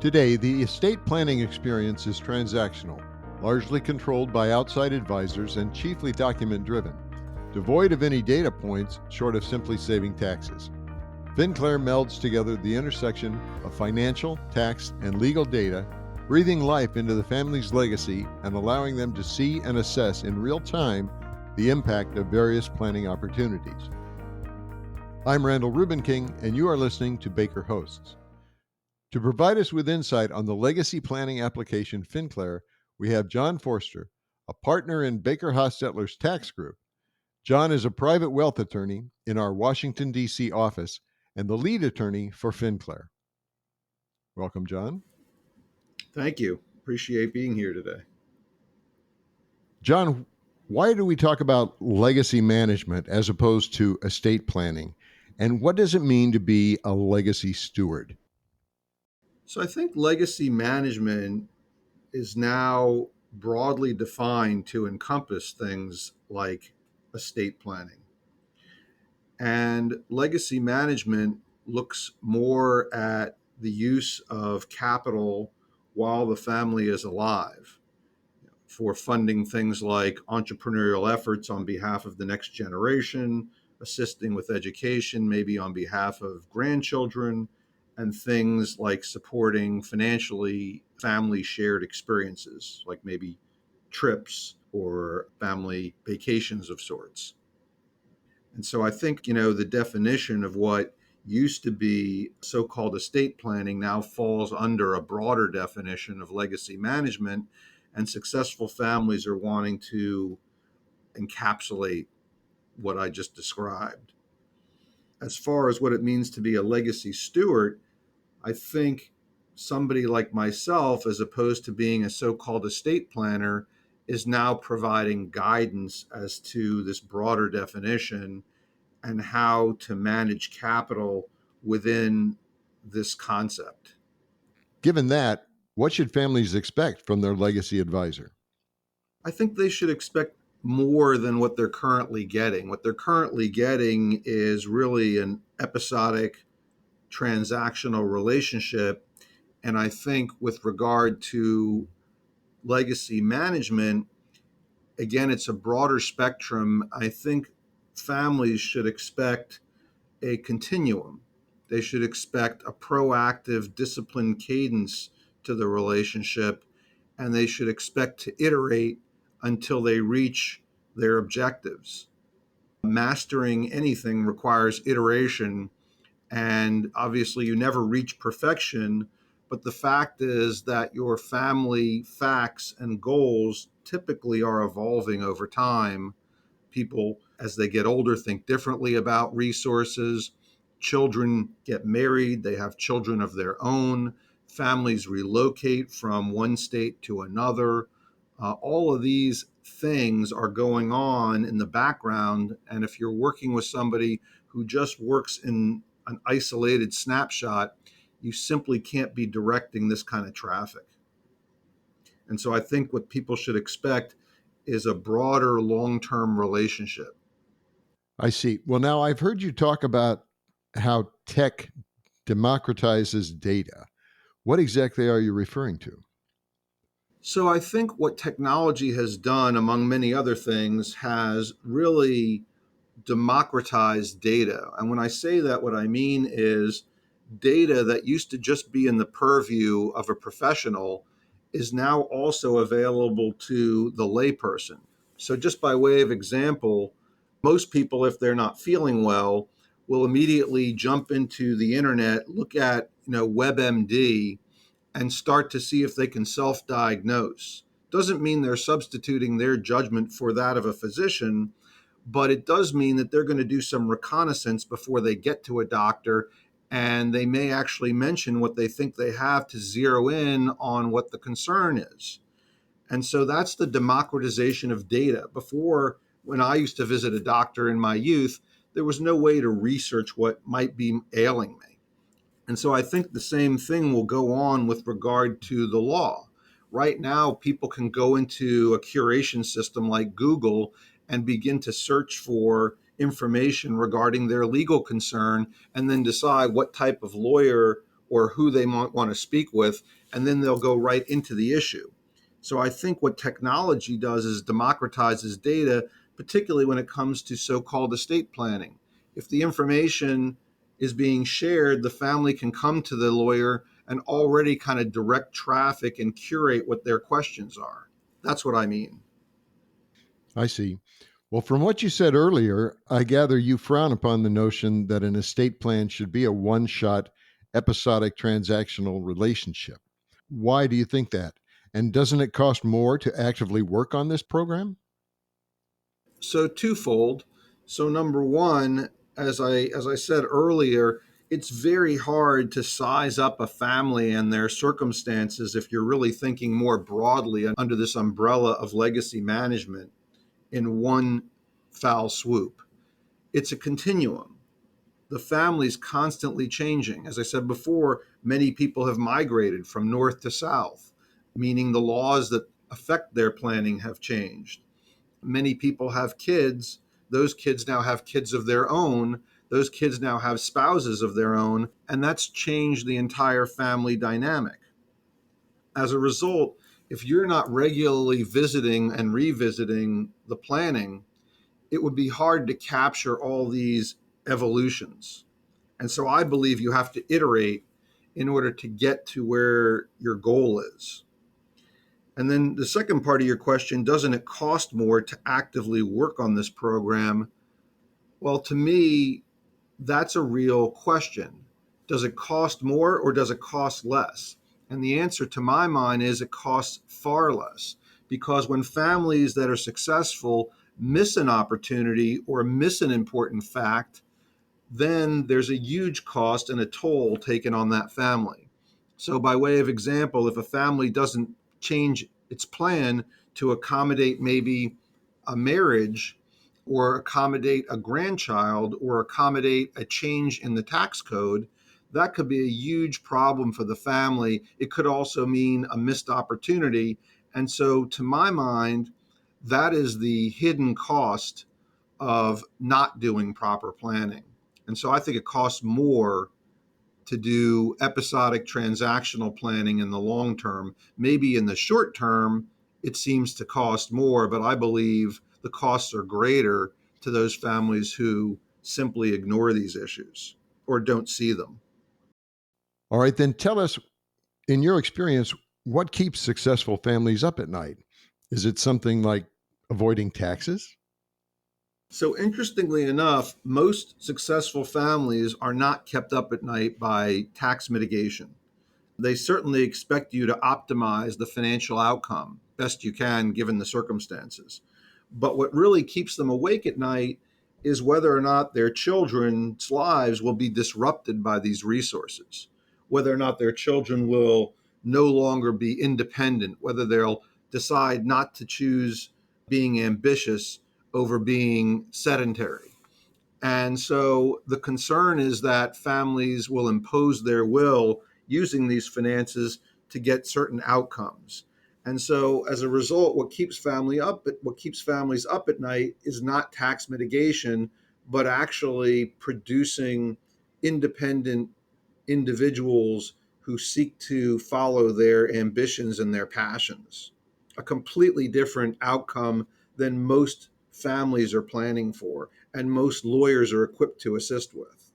Today, the estate planning experience is transactional, largely controlled by outside advisors and chiefly document driven, devoid of any data points short of simply saving taxes. FinClear melds together the intersection of financial, tax, and legal data, breathing life into the family's legacy and allowing them to see and assess in real time the impact of various planning opportunities. I'm Randall Rubenking, and you are listening to Baker Hosts. To provide us with insight on the legacy planning application FinClear, we have jforster, a partner in Baker Hostetler's tax group. John is a private wealth attorney in our Washington, D.C. office and the lead attorney for FinClear. Welcome, John. Thank you. Appreciate being here today. John, why do we talk about legacy management as opposed to estate planning? And what does it mean to be a legacy steward? So I think legacy management is now broadly defined to encompass things like estate planning. And legacy management looks more at the use of capital while the family is alive for funding things like entrepreneurial efforts on behalf of the next generation, assisting with education, maybe on behalf of grandchildren, and things like supporting financially family shared experiences, like maybe trips or family vacations of sorts. And so I think, the definition of what used to be so-called estate planning now falls under a broader definition of legacy management, and successful families are wanting to encapsulate what I just described. As far as what it means to be a legacy steward, I think somebody like myself, as opposed to being a so-called estate planner, is now providing guidance as to this broader definition and how to manage capital within this concept. Given that, what should families expect from their legacy advisor? I think they should expect more than what they're currently getting. What they're currently getting is really an episodic transactional relationship. And I think with regard to legacy management, again, it's a broader spectrum. I think families should expect a continuum. They should expect a proactive, disciplined cadence to the relationship, and they should expect to iterate until they reach their objectives. Mastering anything requires iteration, and obviously you never reach perfection, but the fact is that your family facts and goals typically are evolving over time. People, as they get older, think differently about resources. Children get married, they have children of their own. Families relocate from one state to another. All of these things are going on in the background. And if you're working with somebody who just works in an isolated snapshot, you simply can't be directing this kind of traffic. And so I think what people should expect is a broader long-term relationship. I see. Well, now I've heard you talk about how tech democratizes data. What exactly are you referring to? So I think what technology has done, among many other things, has really democratized data. And when I say that, what I mean is data that used to just be in the purview of a professional is now also available to the layperson. So just by way of example, most people, if they're not feeling well, will immediately jump into the internet, look at, WebMD, and start to see if they can self-diagnose. Doesn't mean they're substituting their judgment for that of a physician, but it does mean that they're going to do some reconnaissance before they get to a doctor, and they may actually mention what they think they have to zero in on what the concern is. And so that's the democratization of data. Before, when I used to visit a doctor in my youth, there was no way to research what might be ailing me. And so I think the same thing will go on with regard to the law. Right now, people can go into a curation system like Google and begin to search for information regarding their legal concern and then decide what type of lawyer or who they might want to speak with, and then they'll go right into the issue. So I think what technology does is democratizes data, particularly when it comes to so-called estate planning. If the information is being shared, the family can come to the lawyer and already kind of direct traffic and curate what their questions are. That's what I mean. I see. Well, from what you said earlier, I gather you frown upon the notion that an estate plan should be a one shot, episodic transactional relationship. Why do you think that? And doesn't it cost more to actively work on this program? So twofold. So number one, as I said earlier, it's very hard to size up a family and their circumstances if you're really thinking more broadly under this umbrella of legacy management in one foul swoop. It's a continuum. The family's constantly changing. As I said before, many people have migrated from north to south, meaning the laws that affect their planning have changed. Many people have kids. Those kids now have kids of their own. Those kids now have spouses of their own. And that's changed the entire family dynamic. As a result, if you're not regularly visiting and revisiting the planning, it would be hard to capture all these evolutions. And so I believe you have to iterate in order to get to where your goal is. And then the second part of your question, doesn't it cost more to actively work on this program? Well, to me, that's a real question. Does it cost more or does it cost less? And the answer to my mind is it costs far less, because when families that are successful miss an opportunity or miss an important fact, then there's a huge cost and a toll taken on that family. So, by way of example, if a family doesn't change its plan to accommodate maybe a marriage or accommodate a grandchild or accommodate a change in the tax code, that could be a huge problem for the family. It could also mean a missed opportunity. And so, to my mind, that is the hidden cost of not doing proper planning. And so I think it costs more to do episodic transactional planning in the long term. Maybe in the short term, it seems to cost more, but I believe the costs are greater to those families who simply ignore these issues or don't see them. All right, then tell us, in your experience, what keeps successful families up at night? Is it something like avoiding taxes? So, interestingly enough, most successful families are not kept up at night by tax mitigation. They certainly expect you to optimize the financial outcome best you can given the circumstances. But what really keeps them awake at night is whether or not their children's lives will be disrupted by these resources, whether or not their children will no longer be independent, whether they'll decide not to choose being ambitious over being sedentary. And so the concern is that families will impose their will using these finances to get certain outcomes. And so as a result, what keeps families up at night is not tax mitigation, but actually producing independent individuals who seek to follow their ambitions and their passions. A completely different outcome than most families are planning for and most lawyers are equipped to assist with.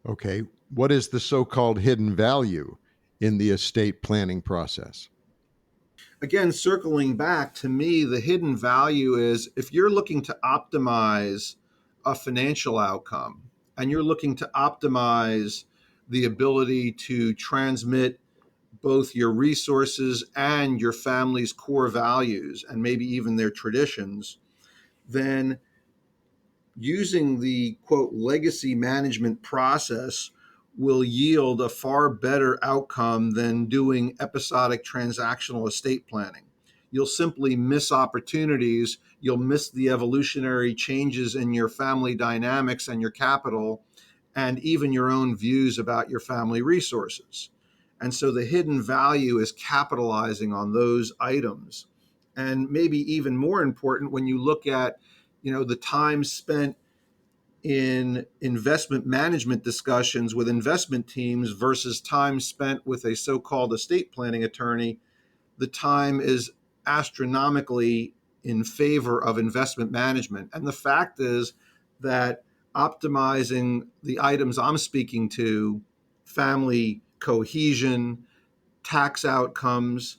Okay, what is the so called hidden value in the estate planning process? Again, circling back, to me, the hidden value is if you're looking to optimize a financial outcome and you're looking to optimize the ability to transmit both your resources and your family's core values and maybe even their traditions, then using the quote legacy management process will yield a far better outcome than doing episodic transactional estate planning. You'll simply miss opportunities. You'll miss the evolutionary changes in your family dynamics and your capital, and even your own views about your family resources. And so the hidden value is capitalizing on those items. And maybe even more important, when you look at, the time spent in investment management discussions with investment teams versus time spent with a so-called estate planning attorney, the time is astronomically in favor of investment management. And the fact is that optimizing the items I'm speaking to, family cohesion, tax outcomes,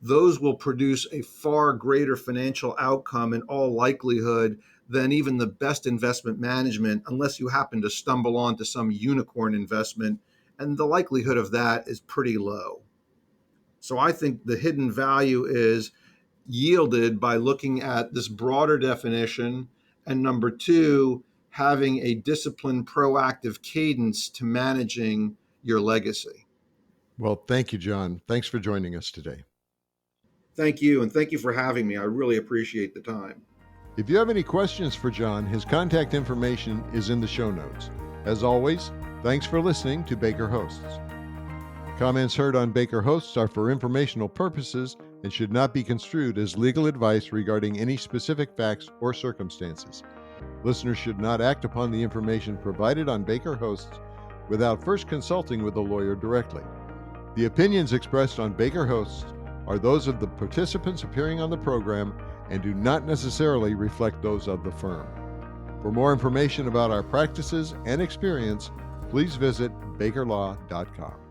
those will produce a far greater financial outcome in all likelihood than even the best investment management, unless you happen to stumble onto some unicorn investment. And the likelihood of that is pretty low. So I think the hidden value is yielded by looking at this broader definition. And number two, having a disciplined, proactive cadence to managing your legacy. Well, thank you, John. Thanks for joining us today. Thank you. And thank you for having me. I really appreciate the time. If you have any questions for John, his contact information is in the show notes. As always, thanks for listening to Baker Hosts. Comments heard on Baker Hosts are for informational purposes and should not be construed as legal advice regarding any specific facts or circumstances. Listeners should not act upon the information provided on Baker Hosts without first consulting with a lawyer directly. The opinions expressed on Baker Hosts are those of the participants appearing on the program and do not necessarily reflect those of the firm. For more information about our practices and experience, please visit bakerlaw.com.